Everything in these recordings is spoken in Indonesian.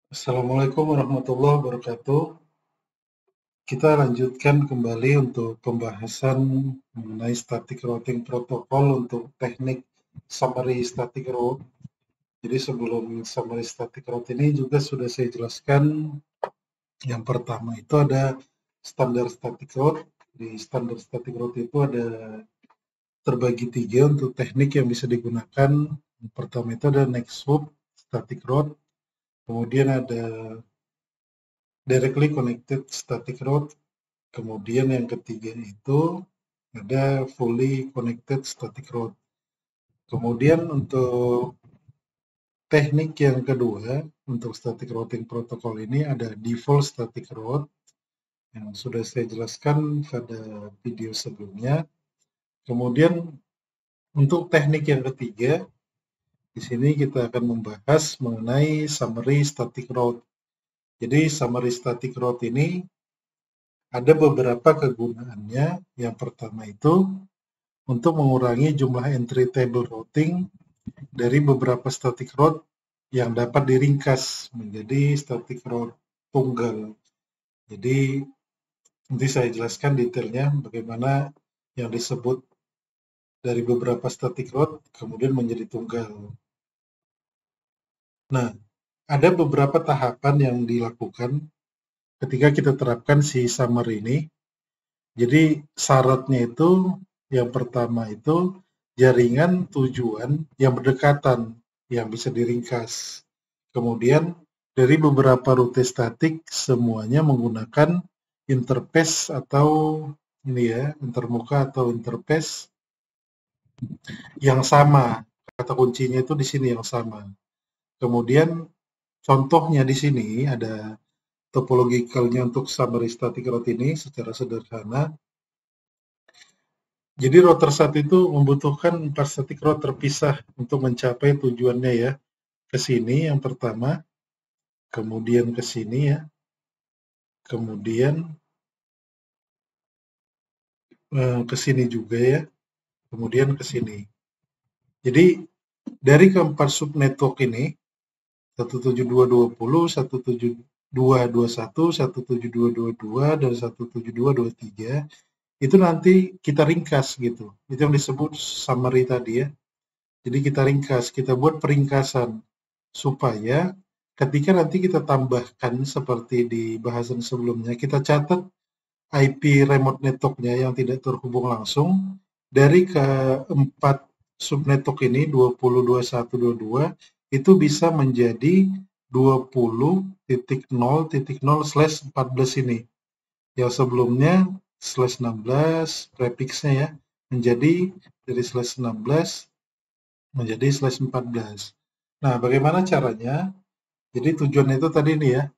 Assalamualaikum warahmatullahi wabarakatuh. Kita lanjutkan kembali untuk pembahasan mengenai static routing protocol untuk teknik summary static route. Jadi sebelum summary static route ini juga sudah saya jelaskan, yang pertama itu ada standar static route. Di standar static route itu ada terbagi tiga untuk teknik yang bisa digunakan. Yang pertama itu ada next hop static route, kemudian ada directly connected static route. Kemudian yang ketiga itu ada fully connected static route. Kemudian untuk teknik yang kedua untuk static routing protocol ini ada default static route yang sudah saya jelaskan pada video sebelumnya. Kemudian untuk teknik yang ketiga, di sini kita akan membahas mengenai summary static route. Jadi summary static route ini ada beberapa kegunaannya. Yang pertama itu untuk mengurangi jumlah entry table routing dari beberapa static route yang dapat diringkas menjadi static route tunggal. Jadi nanti saya jelaskan detailnya bagaimana yang disebut dari beberapa static route kemudian menjadi tunggal. Nah, ada beberapa tahapan yang dilakukan ketika kita terapkan si summary ini. Jadi syaratnya itu yang pertama itu jaringan tujuan yang berdekatan yang bisa diringkas. Kemudian dari beberapa rute statik semuanya menggunakan interface atau ini ya, intermuka atau interface yang sama. Kata kuncinya itu di sini yang sama. Kemudian contohnya di sini ada topologikalnya untuk summary static route ini secara sederhana. Jadi router satu itu membutuhkan 4 static route terpisah untuk mencapai tujuannya ya. Ke sini yang pertama, kemudian ke sini ya, kemudian ke sini juga ya, kemudian ke sini. Jadi dari keempat subnetwork ini 172.20, 172.21, 172.22 dan 172.23 itu nanti kita ringkas gitu. Itu yang disebut summary tadi ya. Jadi kita ringkas, kita buat peringkasan supaya ketika nanti kita tambahkan seperti di bahasan sebelumnya, kita catat IP remote network-nya yang tidak terhubung langsung dari keempat subnetwork ini 20, 21, 22 itu bisa menjadi 20.0.0/14 ini. Yang sebelumnya /16 prefixnya ya menjadi dari /16 menjadi /14. Nah, bagaimana caranya? Jadi tujuan itu tadi nih ya,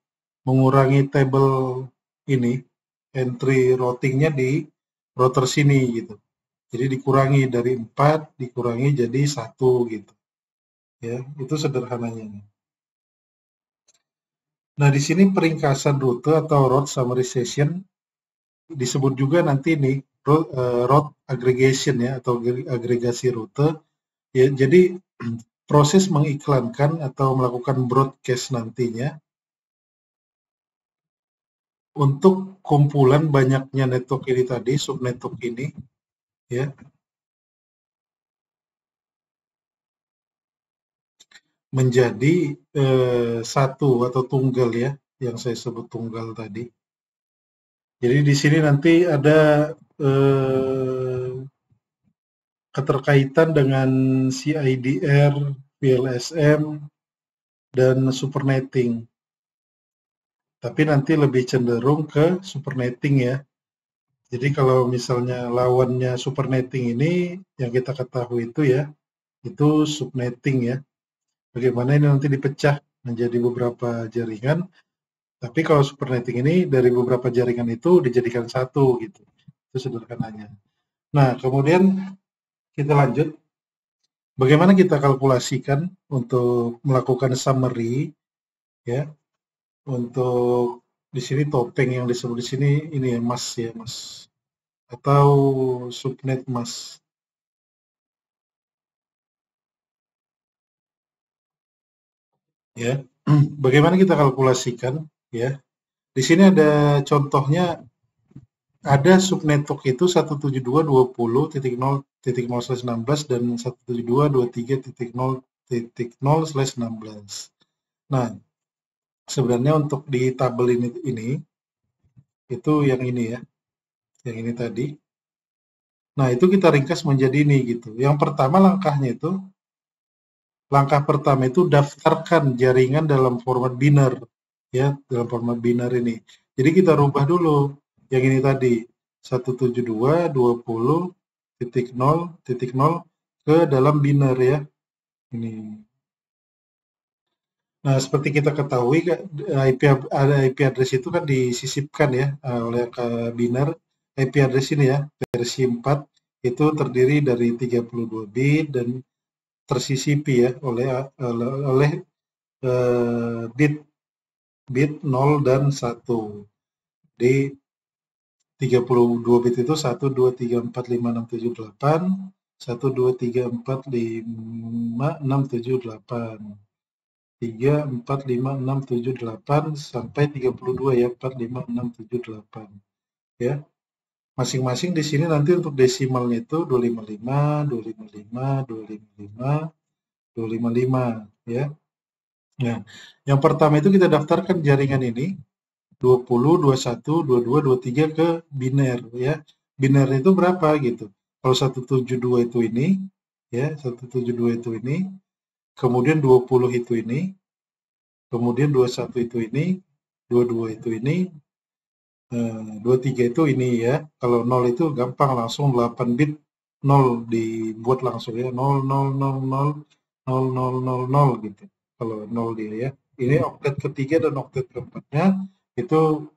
mengurangi table ini, entry routingnya di router sini gitu. Jadi dikurangi dari 4, dikurangi jadi 1 gitu. Ya, itu sederhananya. Nah, di sini peringkasan rute atau route summarization disebut juga nanti nih route aggregation ya atau agregasi rute. Ya, jadi proses mengiklankan atau melakukan broadcast nantinya untuk kumpulan banyaknya network ini tadi, subnetwork ini, ya, menjadi satu atau tunggal ya, yang saya sebut tunggal tadi. Jadi di sini nanti ada keterkaitan dengan CIDR, VLSM, dan supernetting. Tapi nanti lebih cenderung ke supernetting ya. Jadi kalau misalnya lawannya supernetting ini yang kita ketahui itu ya, itu subnetting ya. Bagaimana ini nanti dipecah menjadi beberapa jaringan, tapi kalau supernetting ini dari beberapa jaringan itu dijadikan satu gitu. Itu sederhananya. Nah, kemudian kita lanjut. Bagaimana kita kalkulasikan untuk melakukan summary ya, untuk di sini topeng yang disebut di sini ini ya mas ya mas atau subnet mas ya. bagaimana kita kalkulasikan ya? Di sini ada contohnya, ada subnetwork itu 172.20.0.0/16 dan 172.23.0.0/16. Nah, sebenarnya untuk di tabel ini itu yang ini ya, yang ini tadi. Nah, itu kita ringkas menjadi ini gitu. Yang pertama langkah pertama itu daftarkan jaringan dalam format biner ya, dalam format biner ini. Jadi kita rubah dulu yang ini tadi 172.20.0.0 ke dalam biner ya. Ini. Nah, seperti kita ketahui IP address itu kan disisipkan ya oleh biner. IP address ini ya, versi 4 itu terdiri dari 32 bit dan tersisipi ya oleh bit 0 dan 1. Di 32 bit itu 1, 2, 3, 4, 5, 6, 7, 8, 1, 2, 3, 4, 5, 6, 7, 8. 3, 4, 5, 6, 7, 8 sampai 32 ya, 4, 5, 6, 7, 8 ya. Masing-masing di sini nanti untuk desimalnya itu 255, 255, 255, 255 ya. Nah, yang pertama itu kita daftarkan jaringan ini 20, 21, 22, 23 ke biner ya. Binernya itu berapa gitu. Kalau 172 itu ini ya, 172 itu ini, kemudian 20 itu ini, kemudian 21 itu ini, 22 itu ini, 23 itu ini ya. Kalau 0 itu gampang, langsung 8 bit 0 dibuat langsung ya, 0, 0, 0, 0, 0, 0, 0, 0 gitu. Kalau 0 dia ya. Ini oktet ketiga dan oktet keempatnya itu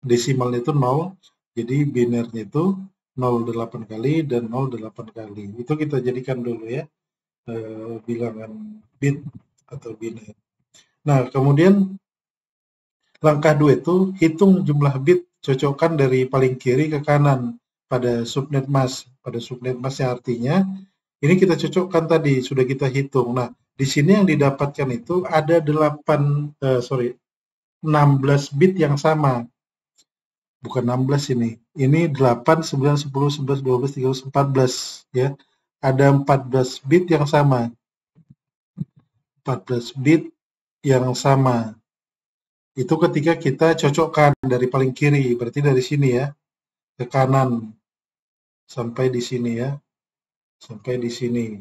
desimalnya itu 0, jadi binernya itu 08 kali dan 08 kali. Itu kita jadikan dulu ya, bilangan bit atau biner. Nah, kemudian langkah 2 itu hitung jumlah bit, cocokkan dari paling kiri ke kanan pada subnet mask. Pada subnet mask yang artinya ini kita cocokkan tadi, sudah kita hitung. Nah, di sini yang didapatkan itu ada 16 bit yang sama. Bukan 16 ini. Ini 8, 9, 10, 11, 12, 13, 14 ya. Ada 14 bit yang sama. 14 bit yang sama. Itu ketika kita cocokkan dari paling kiri, berarti dari sini ya, ke kanan sampai di sini ya, sampai di sini.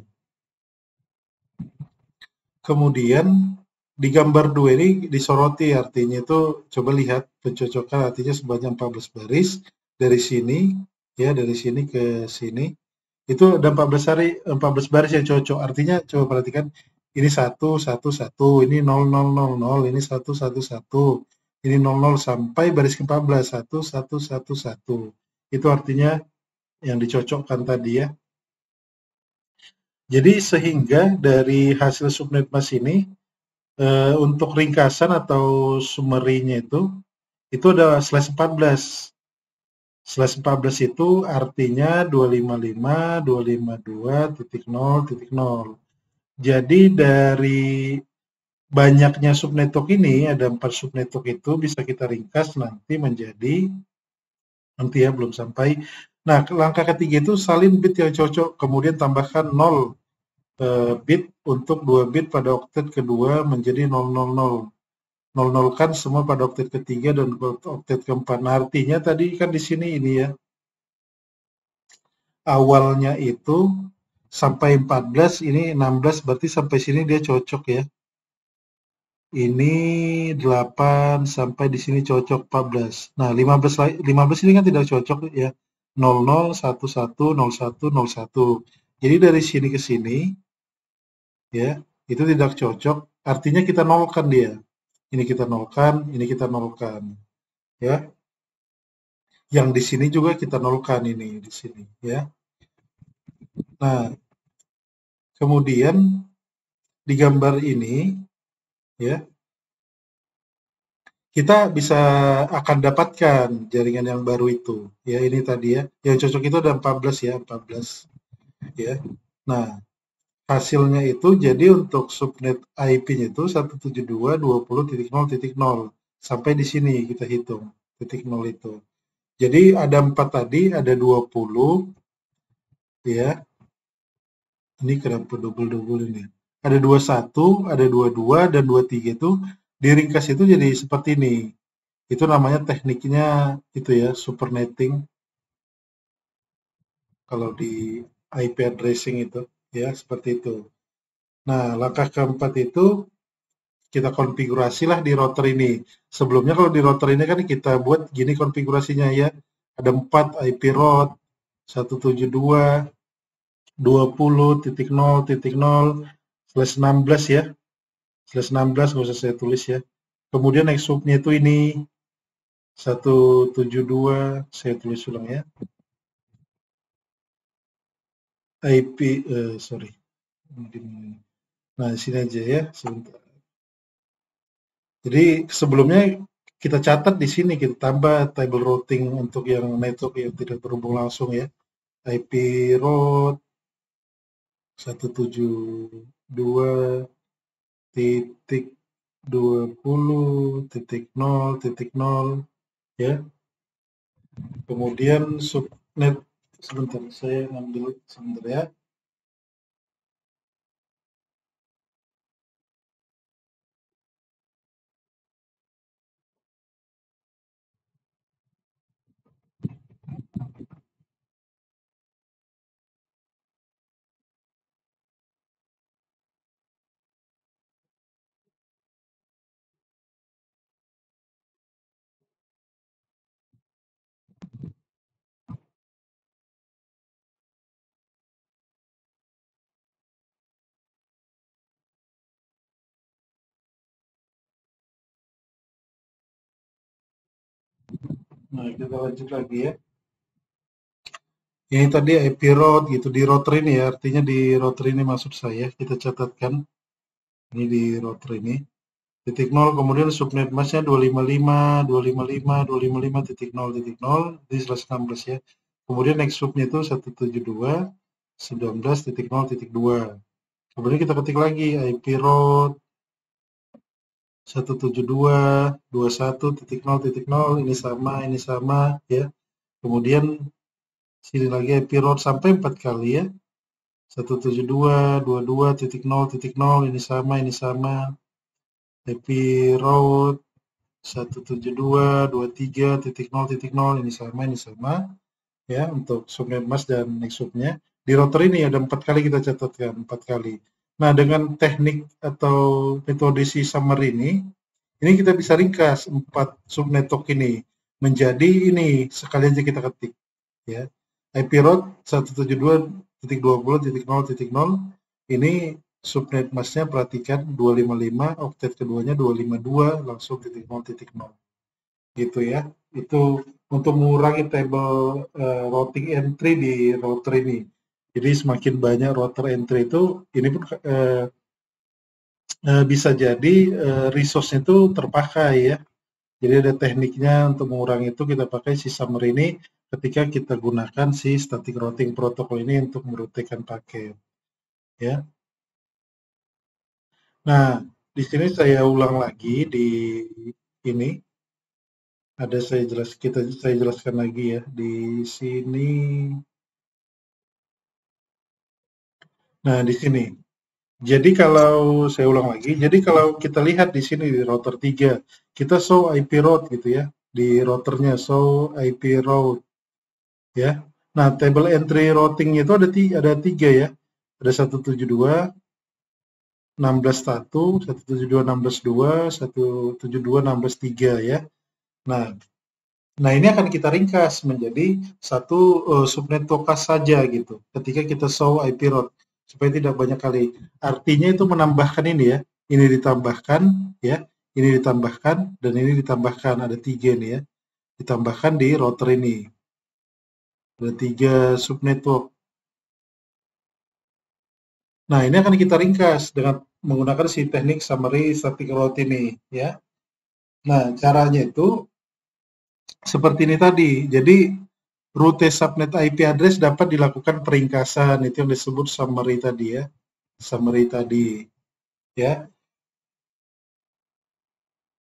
Kemudian di gambar 2 ini disoroti, artinya itu coba lihat pencocokan, artinya sebanyak 14 baris dari sini ya, dari sini ke sini. Itu ada 14 baris yang cocok. Artinya coba perhatikan, ini 1, 1, 1, ini 0, 0, 0, 0, ini 1, 1, 1, ini 0, 0 sampai baris ke-14, 1, 1, 1, 1. Itu artinya yang dicocokkan tadi ya. Jadi sehingga dari hasil subnet mask ini untuk ringkasan atau summary-nya itu ada /14. /14 itu artinya 255.252.0.0. Jadi dari banyaknya subnetwork ini, ada 4 subnetwork itu bisa kita ringkas nanti menjadi, nanti ya belum sampai. Nah, langkah ketiga itu salin bit yang cocok, kemudian tambahkan 0 bit untuk 2 bit pada oktet kedua menjadi 000. 00 kan semua pada oktet ketiga dan oktet keempat. Nah, artinya tadi kan di sini ini ya, awalnya itu sampai 14, ini 16, berarti sampai sini dia cocok ya. Ini 8 sampai di sini cocok 14. Nah, 15 ini kan tidak cocok ya. 00, 11, 01, 01. Jadi dari sini ke sini ya, itu tidak cocok, artinya kita nolkan dia. Ini kita nolkan, ini kita nolkan. Ya. Yang di sini juga kita nolkan ini di sini ya. Nah, kemudian di gambar ini ya, kita bisa akan dapatkan jaringan yang baru itu. Ya, ini tadi ya. Yang cocok itu ada 14 ya, 14 ya. Nah, hasilnya itu jadi untuk subnet IP-nya itu 172.20.0.0 sampai di sini kita hitung titik 0 itu. Jadi ada 4 tadi, ada 20 ya. Ini kenapa double-double ini? Ada 21, ada 22 dan 23 itu diringkas itu jadi seperti ini. Itu namanya tekniknya itu ya, supernetting. Kalau di IP addressing itu ya seperti itu. Nah, langkah keempat itu kita konfigurasilah di router ini. Sebelumnya kalau di router ini kan kita buat gini konfigurasinya ya. Ada 4 IP route 172.20.0.0/16 ya. /16 nggak usah saya tulis ya. Kemudian next subnya itu ini 172, saya tulis ulang ya. IP sorry. Nah, di sini aja ya, sebentar. Jadi sebelumnya kita catat di sini, kita tambah table routing untuk yang network yang tidak terhubung langsung ya. IP route 172.20.0.0 ya. Kemudian subnet, sebentar saya ngambil sebentar ya. Nah, kita lanjut lagi ya. Ini tadi IP route gitu di router ini ya, artinya di router ini maksud saya kita catatkan. Ini di router ini. Titik 0, kemudian subnet masknya 255.255.255.0.0 di /16 ya. Kemudian next subnya itu 172.19.0.2. Kemudian kita ketik lagi IP route 172.21.0.0 ini sama ya. Kemudian sini lagi IP route sampai 4 kali ya. 172.22.0.0 ini sama. IP route 172.23.0.0 ini sama ya untuk subnet mask dan next subnya. Di router ini ada 4 kali kita catatkan, 4 kali. Nah, dengan teknik atau metode si summary ini kita bisa ringkas 4 subnetwork ini menjadi ini, sekali aja kita ketik ya. IP route 172.20.0.0 ini subnet masknya perhatikan 255, oktet keduanya 252 langsung titik 0 gitu ya. Itu untuk mengurangi table routing entry di router ini. Jadi semakin banyak router entry itu, ini pun bisa jadi resource-nya itu terpakai ya. Jadi ada tekniknya untuk mengurangi itu, kita pakai si summary ini ketika kita gunakan si static routing protocol ini untuk merutekan paket ya. Nah, di sini saya ulang lagi di ini. Ada saya jelaskan lagi ya di sini. Nah, di sini. Jadi kalau saya ulang lagi, jadi kalau kita lihat di sini di router 3, kita show IP route gitu ya. Di routernya show IP route ya. Nah, table entry routing itu ada 3 ya. Ada 172.16.1, 172.16.2, 172.16.3 ya. Nah, ini akan kita ringkas menjadi satu subnetwork saja gitu. Ketika kita show IP route supaya tidak banyak kali. Artinya itu menambahkan ini ya. Ini ditambahkan ya, ini ditambahkan dan ini ditambahkan, ada 3 nih ya. Ditambahkan di router ini. Ada 3 subnetwork. Nah, ini akan kita ringkas dengan menggunakan si teknik summary static route ini ya. Nah, caranya itu seperti ini tadi. Jadi rute subnet IP address dapat dilakukan peringkasan, itu yang disebut summary tadi ya. summary tadi, ya.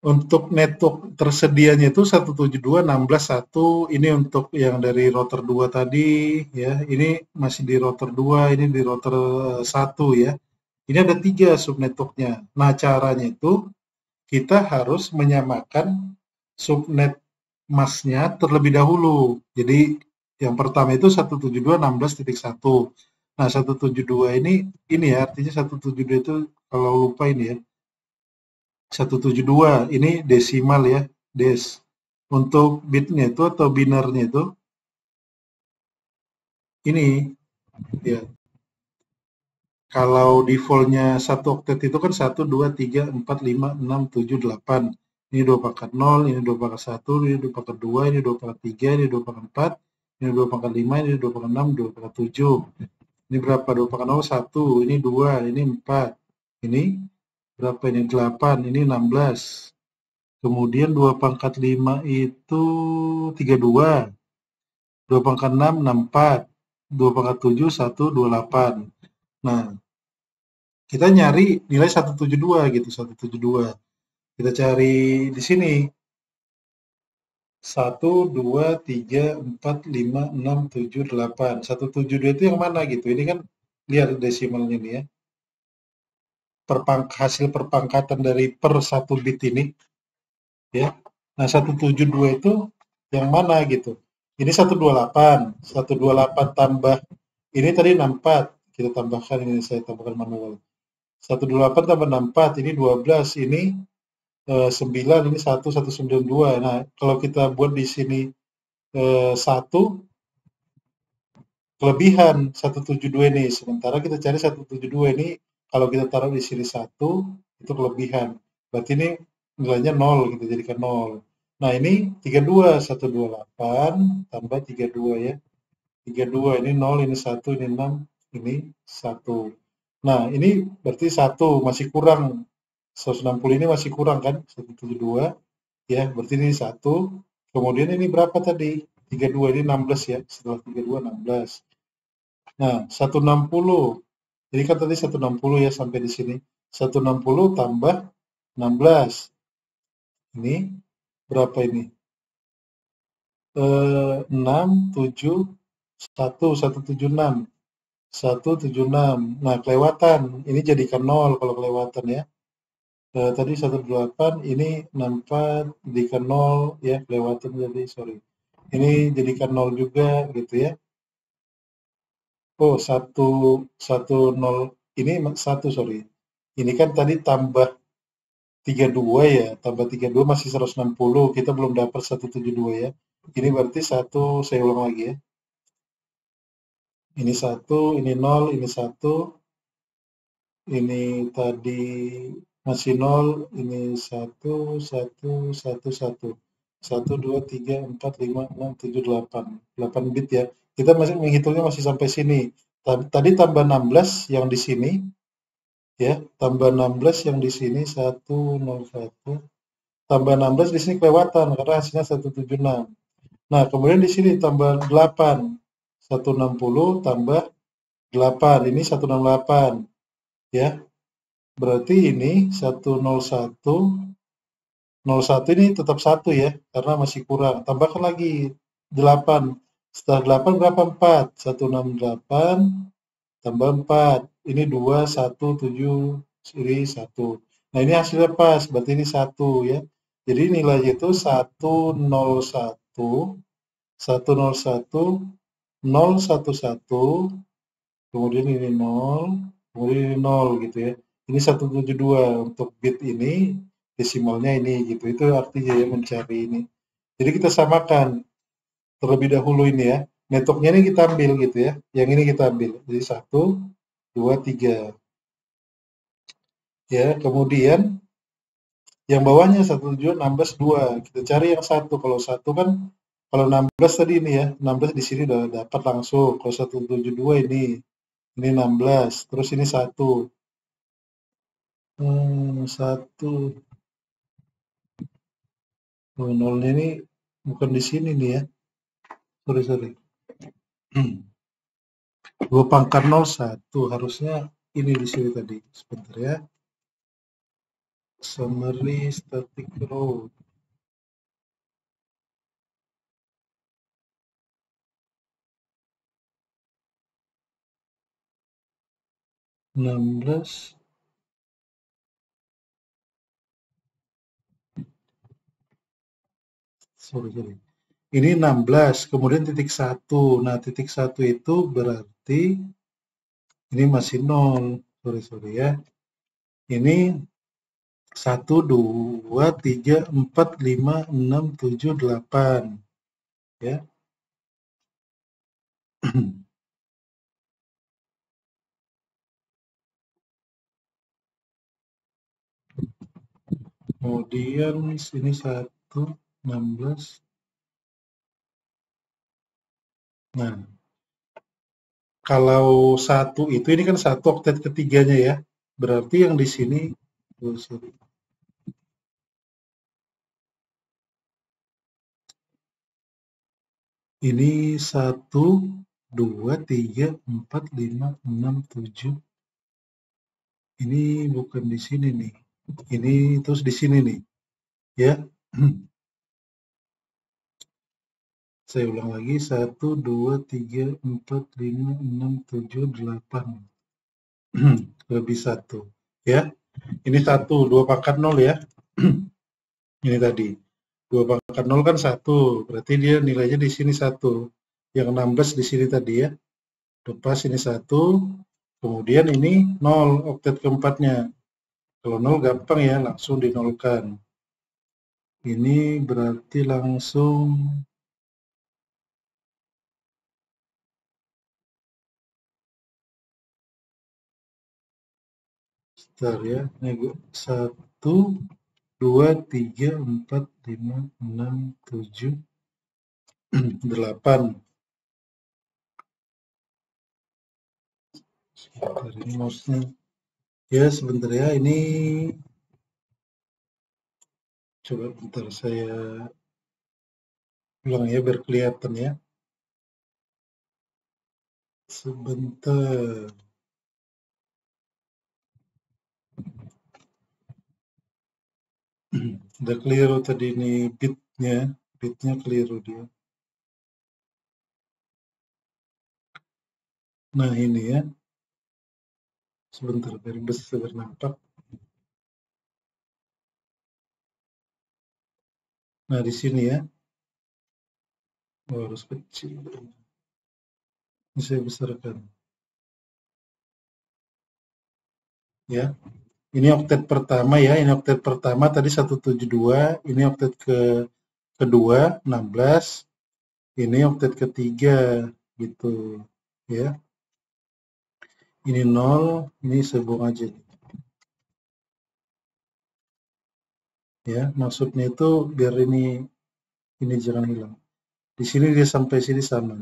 Untuk network tersedianya itu 172.16.1, ini untuk yang dari router 2 tadi, ya. Ini masih di router 2, ini di router 1, ya. Ini ada 3 subnetworknya. Nah, caranya itu kita harus menyamakan subnet masnya terlebih dahulu. Jadi yang pertama itu 172.16.1. Nah, 172 ini ya, artinya 172 itu kalau lupa ini ya. 172 ini desimal ya, des. Untuk bitnya itu atau binernya itu ini ya. Kalau defaultnya satu oktet itu kan 1, 2, 3, 4, 5, 6, 7, 8. Ini 2 pangkat 0, ini 2 pangkat 1, ini 2 pangkat 2, ini 2 pangkat 3, ini 2 pangkat 4, ini 2 pangkat 5, ini 2 pangkat 6, 2 pangkat 7. Ini berapa? 2 pangkat 0, 1, ini 2, ini 4. Ini berapa ini? 8, ini 16. Kemudian 2 pangkat 5 itu 32. 2 pangkat 6, 64. 2 pangkat 7, 1, 28. Nah, kita nyari nilai 172 gitu, 172. Kita cari di sini. 1, 2, 3, 4, 5, 6, 7, 8. 172 itu yang mana gitu. Ini kan lihat desimalnya nih ya. Hasil perpangkatan dari per 1 bit ini ya. Nah, 172 itu yang mana gitu. Ini 128. 128 tambah ini tadi 64. Kita tambahkan, ini saya tambahkan manual. 128 tambah 64, ini 12, ini 9, ini 1, 192. Nah, kalau kita buat di sini 1, kelebihan 172 ini. Sementara kita cari 172 ini, kalau kita taruh di sini 1, itu kelebihan. Berarti ini nilainya 0, kita jadikan 0. Nah, ini 32, 128 tambah 32 ya. 32, ini 0, ini 1, ini 6, ini 1. Nah, ini berarti 1, masih kurang. 160 ini masih kurang kan? 172, ya, berarti ini 1. Kemudian ini berapa tadi? 32, ini 16 ya. Setelah 32, 16. Nah, 160. Ini kan tadi 160 ya sampai di sini. 160 tambah 16. Ini berapa ini? 6, 7, 1, 176. 176. Nah, kelewatan. Ini jadikan 0 kalau kelewatan ya. Tadi 18, ini 64, jadikan 0 ya, kelewatan jadi, sorry. Ini jadikan 0 juga gitu ya. Oh, 110 ini 1, sorry. Ini kan tadi tambah 32 ya, tambah 32 masih 160, kita belum dapat 172 ya. Ini berarti 1, saya ulang lagi ya. Ini 1, ini 0, ini 1, ini tadi masih 0, ini 1, 1, 1, 1. 1, 2, 3, 4, 5, 6, 7, 8. 8 bit ya. Kita masih menghitungnya masih sampai sini. Tadi tambah 16 yang di sini, ya, tambah 16 yang di sini 101, tambah 16 di sini kelewatan karena hasilnya 176. Nah, kemudian di sini tambah 8, 160 tambah 8, ini 168, ya. Berarti ini 101, 01 ini tetap 1 ya, karena masih kurang. Tambahkan lagi 8. Setelah 8 berapa? 4. 168 tambah 4. Ini 2, 1, 7, ini 1. Nah, ini hasilnya pas, berarti ini 1 ya. Jadi nilainya itu 101, 101, 011, kemudian ini 0, kemudian ini 0 gitu ya. Ini 172 untuk bit ini, desimalnya ini gitu. Itu artinya ya mencari ini. Jadi kita samakan terlebih dahulu ini ya. Networknya ini kita ambil gitu ya. Yang ini kita ambil. Jadi 1, 2, 3. Ya, kemudian yang bawahnya 172, 16, 2. Kita cari yang 1. Kalau 1 kan, kalau 16 tadi ini ya, 16 di sini udah dapat langsung. Kalau 172 ini 16. Terus ini 1. 1. Oh, nolnya ini bukan di sini nih ya. Sorry, sorry. 2 pangkat 0, 1. Harusnya ini di sini tadi. Sebentar ya. Summary static road. Enam belas. Sorry. Ini 16, kemudian titik 1. Nah, titik 1 itu berarti ini masih 0. Sorry ya. Ini 1, 2, 3, 4, 5, 6, 7, 8. Ya. Kemudian ini 1, 16. Nah, kalau 1 itu ini kan 1 oktet ketiganya ya. Berarti yang di sini sorry. Ini 1, 2, 3, 4, 5, 6, 7. Ini bukan di sini nih. Ini terus di sini nih. Ya. Saya ulang lagi. 1, 2, 3, 4, 5, 6, 7, 8. Lebih 1. Ya. Ini 1, 2 pangkat 0 ya. Ini tadi. 2 pangkat 0 kan 1. Berarti dia nilainya di sini 1. Yang 16 di sini tadi ya. Lepas ini 1. Kemudian ini 0 oktet keempatnya. Kalau 0 gampang ya, langsung dinolkan. Ini berarti langsung sebentar ya. Ini 1, 2, 3, 4, 5, 6, 7, 8. Sebentar ini mouse-nya. Ya, sebentar ya. Ini coba bentar saya ulang ya biar kelihatan ya. Sebentar. Udah keliru tadi nih bitnya. Bitnya keliru dia. Nah, ini ya. Sebentar biar bisa bernampak. Nah, di sini ya. Oh, harus kecil. Ini saya besarkan. Ya. Ini oktet pertama ya. Ini oktet pertama tadi 172. Ini oktet kedua 16. Ini oktet ketiga gitu ya. Ini 0, ini saya buang aja. Ya, maksudnya itu biar ini jangan hilang. Di sini dia sampai sini sama.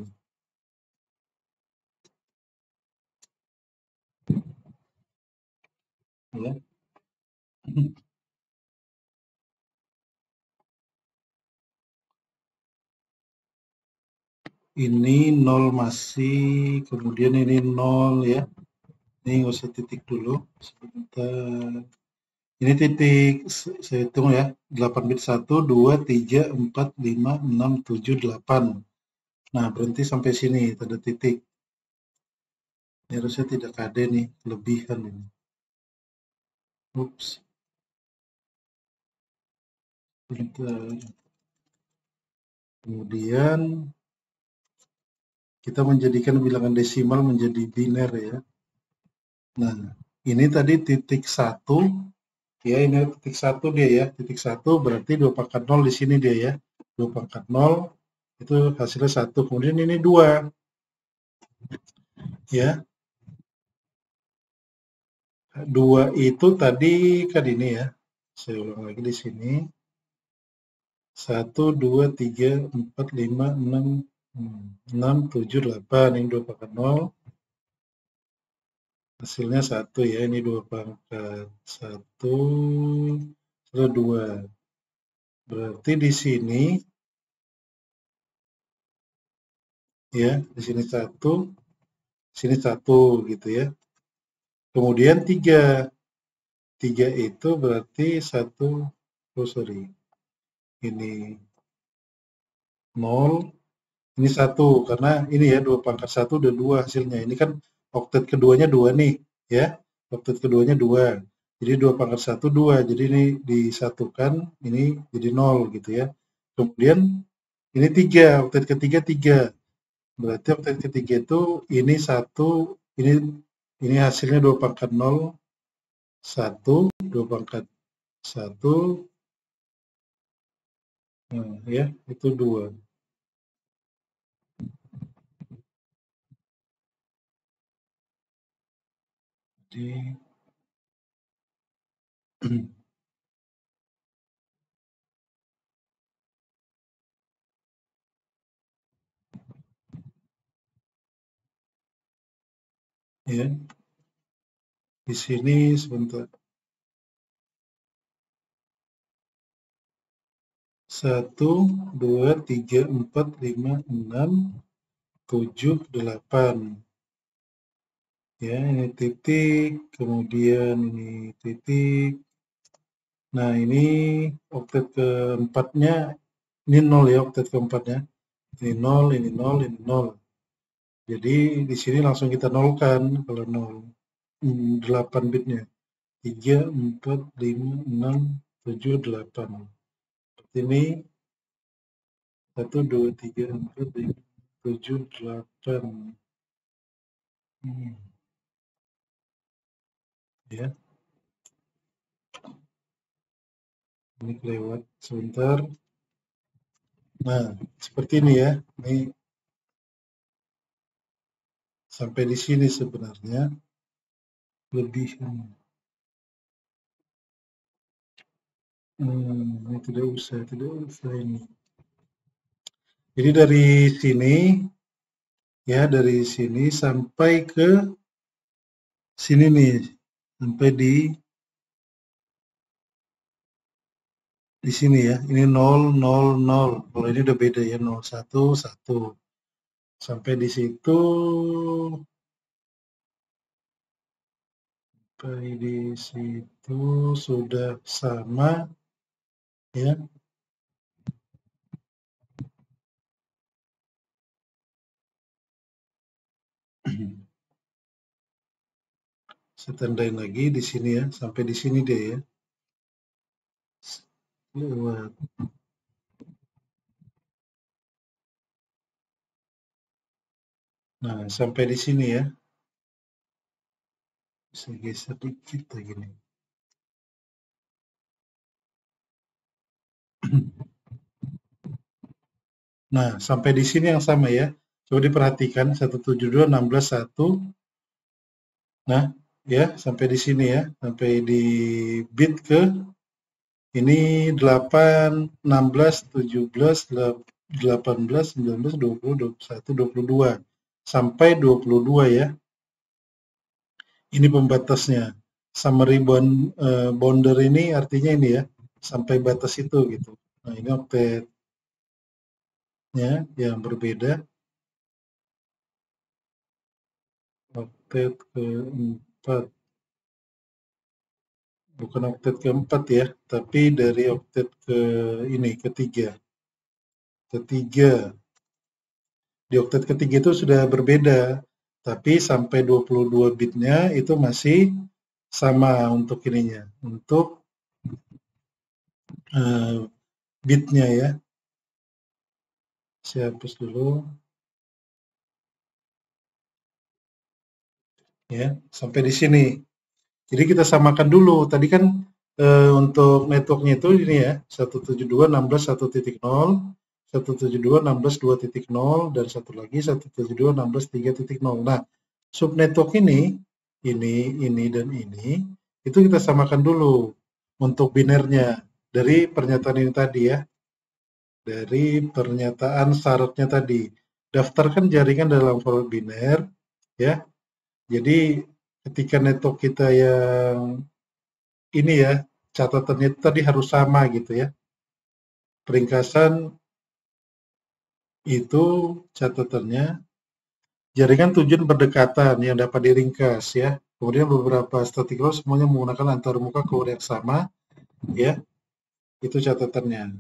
Ya. Ini 0 masih, kemudian ini 0 ya. Ini nggak usah titik dulu. Sebentar. Ini titik, saya hitung ya. 8 bit 1, 2, 3, 4, 5, 6, 7, 8. Nah, berhenti sampai sini, tanda titik. Ini harusnya tidak ada nih, kelebihan ini. Ups. Bentar. Kemudian kita menjadikan bilangan desimal menjadi biner ya. Nah, ini tadi titik 1, ya ini titik 1 dia ya. Titik 1 berarti 2 pangkat 0 di sini dia ya. 2 pangkat 0 itu hasilnya 1. Kemudian ini 2. Ya. 2 itu tadi kan ini ya. Saya ulang lagi di sini. 1, 2, 3, 4, 5, 6, 6, 7, 8. Ini 2 pangkat 0. Hasilnya 1 ya. Ini 2 pangkat 1, 2. Berarti di sini ya, di sini 1, sini 1 gitu ya. Kemudian 3. 3 itu berarti 1, oh sorry, ini 0, ini 1, karena ini ya 2 pangkat 1 udah 2 hasilnya. Ini kan oktet keduanya 2 nih, ya. Oktet keduanya 2. Jadi 2 pangkat 1, 2. Jadi ini disatukan, ini jadi 0 gitu ya. Kemudian ini 3, oktet ketiga 3. Berarti oktet ketiga itu ini 1, ini hasilnya 2 pangkat 0, 1, 2 pangkat 1, nah, ya, itu 2. Jadi, ya, di sini sebentar. 1, 2, 3, 4, 5, 6, 7, 8. Ya, ini titik, kemudian ini titik. Nah, ini oktet keempatnya, ini 0 ya, oktet keempatnya. Ini 0, ini 0, ini 0. Jadi di sini langsung kita nolkan kalau 0. 8 bitnya. 3, 4, 5, 6, 7, 8. Ini 1, 2, 3, 4, 5, 7, 8. Ya, ini kelewat sebentar. Nah, seperti ini ya. Ini sampai di sini sebenarnya lebih ini tidak usah ini. Jadi dari sini ya, dari sini sampai ke sini nih, sampai di sini ya. Ini 0, 0, 0. Kalau ini udah beda ya, 0, 1, 1. Sampai di situ, sampai di situ sudah sama ya. Saya tandain lagi di sini ya, sampai di sini deh ya. Lewat. Nah, sampai di sini ya. Bisa geser dikit lagi nih. Nah, sampai di sini yang sama ya. Coba diperhatikan 172.16.1. Nah, ya, sampai di sini ya. Sampai di bit ke ini 8, 16, 17, 18, 19, 20, 21, 22. Sampai 22 ya. Ini pembatasnya. Summary boundary ini artinya ini ya. Sampai batas itu gitu. Nah, ini oktetnya yang berbeda. Oktet keempat. Bukan oktet keempat ya, tapi dari oktet ke ini ketiga. Ketiga. Di oktet ketiga itu sudah berbeda, tapi sampai 22 bitnya itu masih sama untuk ininya, untuk bitnya ya. Saya hapus dulu ya, sampai di sini. Jadi kita samakan dulu. Tadi kan untuk networknya itu ini ya, 172.16.1.0, 172.16.2.0, dan satu lagi 172.16.3.0. Nah, subnetwork ini, dan ini, itu kita samakan dulu untuk binernya dari pernyataan ini tadi ya, dari pernyataan syaratnya tadi. Daftarkan jaringan dalam format biner, ya. Jadi ketika network kita yang ini ya, catatannya itu tadi harus sama gitu ya. Peringkasan itu catatannya jaringan tujuan berdekatan yang dapat diringkas ya. Kemudian beberapa static row semuanya menggunakan antarmuka core yang sama, ya. Itu catatannya.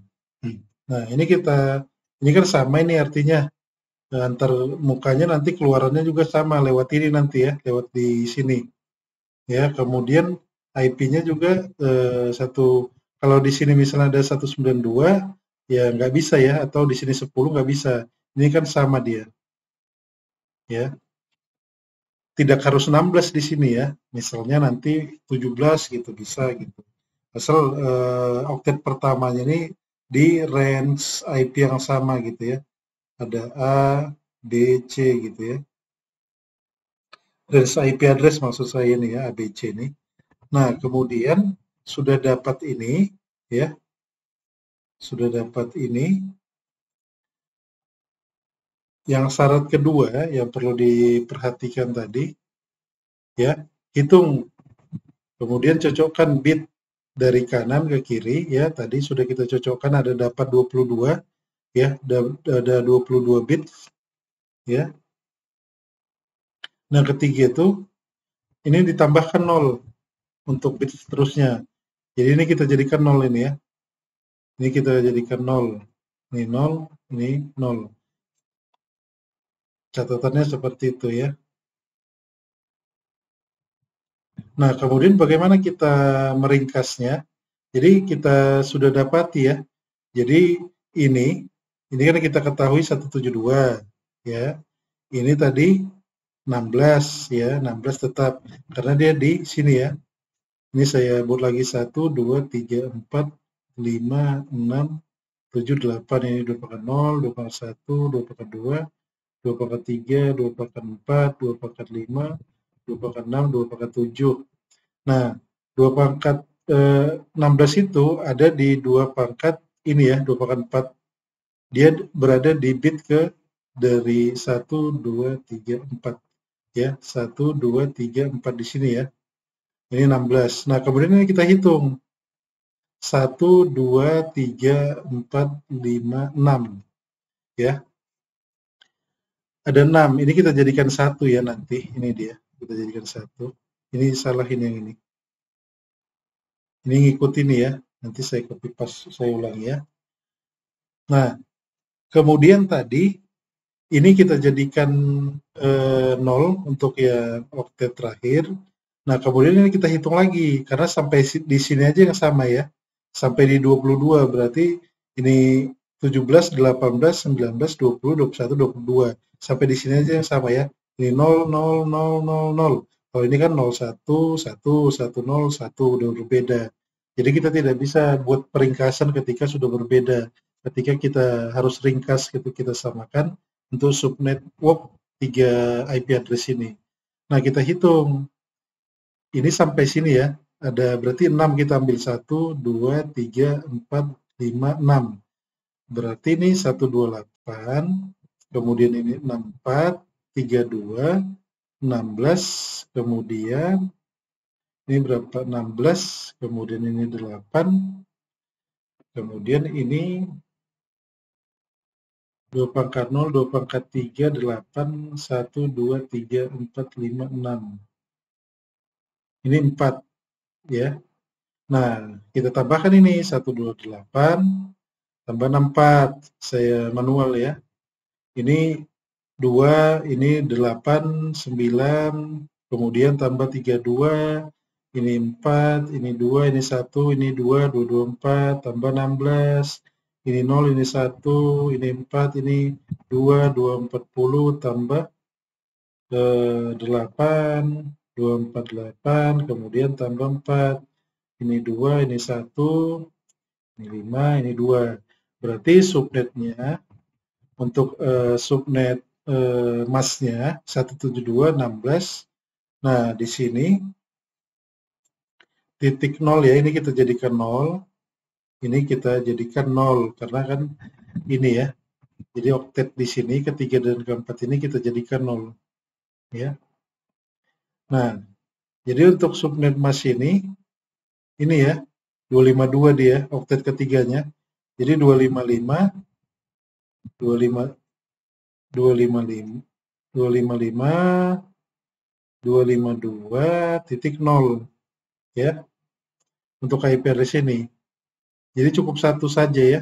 Nah, ini kan sama ini artinya antar mukanya nanti keluarannya juga sama lewat ini nanti ya, lewat di sini. Ya, kemudian IP-nya juga satu, kalau di sini misalnya ada 192 ya nggak bisa ya, atau di sini 10 nggak bisa. Ini kan sama dia. Ya. Tidak harus 16 di sini ya. Misalnya nanti 17 gitu bisa gitu. Asal oktet pertamanya ini di range IP yang sama gitu ya. Ada A, B, C gitu ya. Range IP address maksud saya ini ya, A, B, C ini. Nah, kemudian sudah dapat ini ya. Sudah dapat ini. Yang syarat kedua yang perlu diperhatikan tadi ya, hitung. Kemudian cocokkan bit dari kanan ke kiri ya, tadi sudah kita cocokkan ada dapat 22 ya, ada 22 bit ya. Nah, ketiga itu ini ditambahkan 0 untuk bit seterusnya. Jadi ini kita jadikan 0 ini ya. Ini kita jadikan 0. Ini 0, ini 0. Catatannya seperti itu ya. Nah, kemudian bagaimana kita meringkasnya? Jadi kita sudah dapati ya. Jadi ini kan kita ketahui 172 ya. Ini tadi 16 ya, 16 tetap karena dia di sini ya. Ini saya buat lagi 1, 2, 3, 4, 5, 6, 7, 8. Ini 2/0, 2/1, 2/2, 2/3, 2/4, 2/5, 2/6, 2/7. Nah, 2/16 itu ada di 2 pangkat ini ya, 2/4. Dia berada di bit ke dari 1, 2, 3, 4 ya. 1, 2, 3, 4 di sini ya. Ini 16. Nah, kemudian ini kita hitung. 1, 2, 3, 4, 5, 6 ya. Ada 6. Ini kita jadikan 1 ya nanti. Ini dia. Kita jadikan 1. Ini salahin yang ini. Ini ngikut ini ya. Nanti saya copy paste, saya ulangi ya. Nah, kemudian tadi ini kita jadikan 0 untuk yang oktet terakhir. Nah, kemudian ini kita hitung lagi karena sampai di sini aja yang sama ya. Sampai di 22 berarti ini 17, 18, 19, 20, 21, 22. Sampai di sini aja yang sama ya. Ini 0, 0, 0, 0, 0. Kalau ini kan 01, 1, 10, 1 udah berbeda. Jadi kita tidak bisa buat peringkasan ketika sudah berbeda. Ketika kita harus ringkas, kita samakan untuk subnetwork 3 IP address ini. Nah, kita hitung. Ini sampai sini ya. Ada berarti 6 kita ambil 1, 2, 3, 4, 5, 6. Berarti ini 128, kemudian ini 64, 32, 16, kemudian ini berapa? 16, kemudian ini 8, kemudian ini 2/0, 2/3, 8, 1, 2, 3, 4, 5, 6. Ini 4 ya. Nah, kita tambahkan ini 128 tambah 64. Saya manual ya. Ini 2, ini 8, 9, kemudian tambah 32, ini 4, ini 2, ini 1, ini 2, 2, 2, 4, tambah 16, ini 0, ini 1, ini 4, ini 2, 2, 40, tambah 8, 2, 4, 8, kemudian tambah 4, ini 2, ini 1, ini 5, ini 2. Berarti subnetnya untuk subnet masnya 172, 16. Nah, di sini titik 0 ya, ini kita jadikan 0. Ini kita jadikan 0 karena kan ini ya. Jadi oktet di sini ketiga dan keempat ini kita jadikan 0 ya. Nah, jadi untuk subnet mas ini ya 252 dia oktet ketiganya. Jadi 255 255 255 252.0 ya untuk IP address ini. Jadi cukup satu saja ya.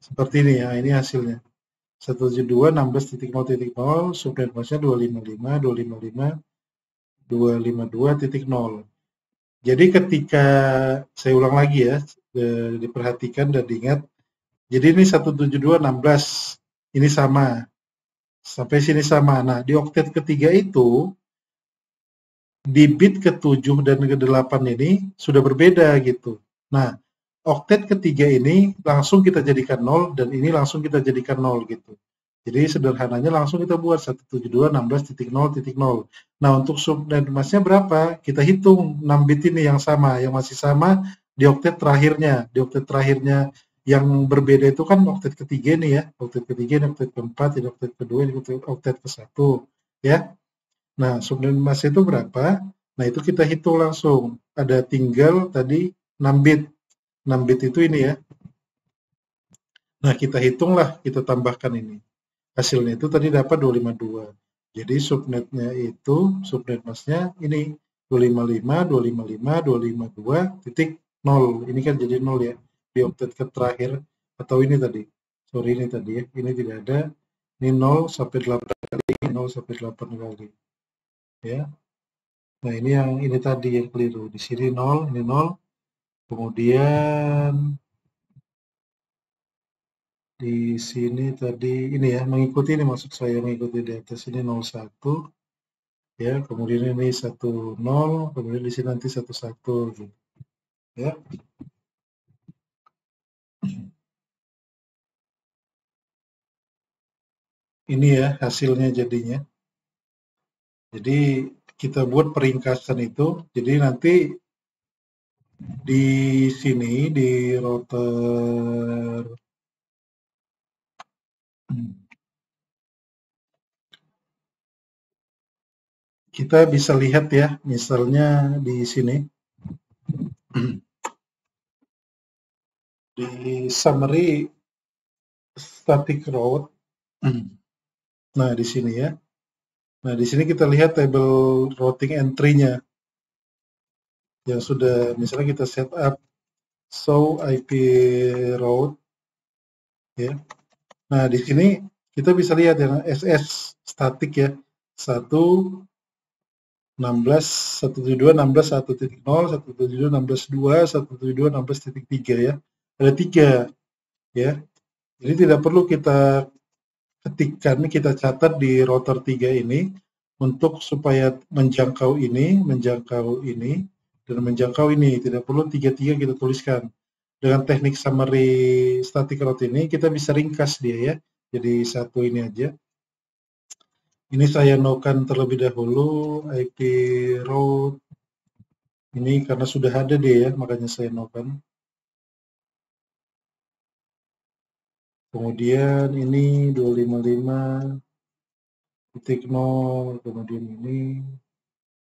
Seperti ini ya, ini hasilnya. 172.16.0.0, subnet masknya 255.255.252.0. Jadi ketika saya ulang lagi ya, diperhatikan dan diingat. Jadi ini 172.16, ini sama. Sampai sini sama. Nah, di oktet ketiga itu, di bit ke-7 dan ke-8 ini sudah berbeda gitu. Nah, oktet ketiga ini langsung kita jadikan 0 dan ini langsung kita jadikan 0 gitu. Jadi sederhananya langsung kita buat 172.16.0.0. Nah, untuk subnet masknya berapa? Kita hitung 6 bit ini yang sama, yang masih sama di oktet terakhirnya. Di oktet terakhirnya yang berbeda itu kan oktet ketiga nih ya. Oktet ketiga, ini oktet keempat, ini oktet kedua, ini oktet ke-1 ya. Nah, subnet mask itu berapa? Nah, itu kita hitung langsung. Ada tinggal tadi 6 bit. 6 bit itu ini ya. Nah, kita hitunglah, kita tambahkan ini. Hasilnya itu tadi dapat 252. Jadi subnetnya itu, subnet masknya ini 255.255.252.0. Ini kan jadi 0 ya. Di oktet terakhir atau ini tadi. Sorry ini tadi ya. Ini tidak ada. Ini 0 sampai 8 kali, 0 sampai 8 kali. Ya. Nah, ini yang ini tadi yang keliru. Di sini 0, ini 0. Kemudian di sini tadi ini ya, mengikuti ini maksud saya, mengikuti di atas ini 01 ya, kemudian ini 10, kemudian di sini nanti 11 gitu. Ya. Ini ya hasilnya jadinya. Jadi kita buat peringkasan itu, jadi nanti di sini di router kita bisa lihat ya, misalnya di sini di summary static route. Nah, di sini ya. Nah, di sini kita lihat tabel routing entry-nya yang sudah misalnya kita set up show IP route ya. Nah, di sini kita bisa lihat yang SS static ya. 1 16 172 16 1.0 172 16 2 172 16.3 ya. Ada 3 ya. Jadi tidak perlu kita ketikkan, kita catat di router 3 ini untuk supaya menjangkau ini, dan menjangkau ini. Tidak perlu 3-3 kita tuliskan. Dengan teknik summary static route ini kita bisa ringkas dia ya. Jadi satu ini aja. Ini saya nokan terlebih dahulu IP route ini karena sudah ada dia ya, makanya saya nokan. Kemudian ini 255.0, kemudian ini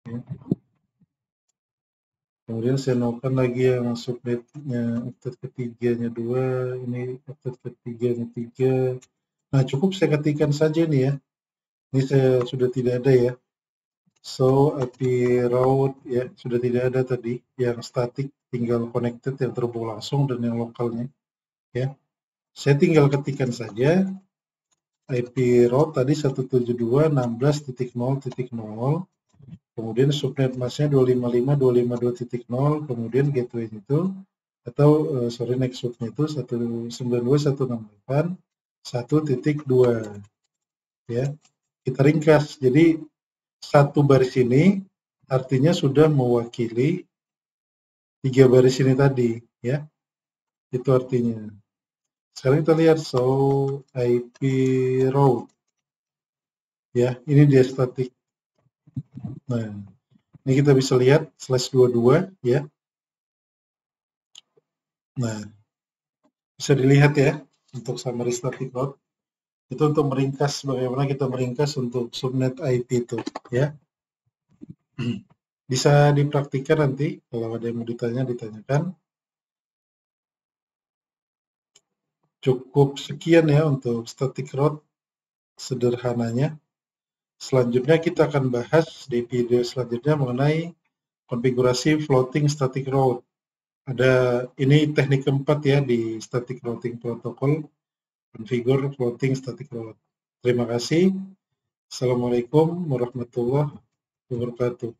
ya. Kemudian saya nokan lagi yang subnetnya oktet ketiganya 2, ini oktet ketiganya 3. Nah, cukup saya ketikkan saja nih ya. Ini saya sudah tidak ada ya. So, IP route ya, sudah tidak ada tadi. Yang static tinggal connected yang terhubung langsung dan yang lokalnya ya. Saya tinggal ketikkan saja IP route tadi 172.16.0.0. Kemudian subnet masknya 255.252.0, kemudian gateway itu atau next subnet itu 192.168.1.2 ya. Kita ringkas. Jadi satu baris ini artinya sudah mewakili 3 baris ini tadi ya. Itu artinya. Sekarang kita lihat show IP route. Ya, ini dia static. Nah, ini kita bisa lihat /22 ya. Nah, bisa dilihat ya untuk summary static route. Itu untuk meringkas, bagaimana kita meringkas untuk subnet IP itu ya. Bisa dipraktikkan nanti kalau ada yang mau ditanyakan. Cukup sekian ya untuk static route sederhananya. Selanjutnya kita akan bahas di video selanjutnya mengenai konfigurasi floating static route. Ini teknik keempat ya di static routing protocol, configure floating static route. Terima kasih. Assalamualaikum warahmatullahi wabarakatuh.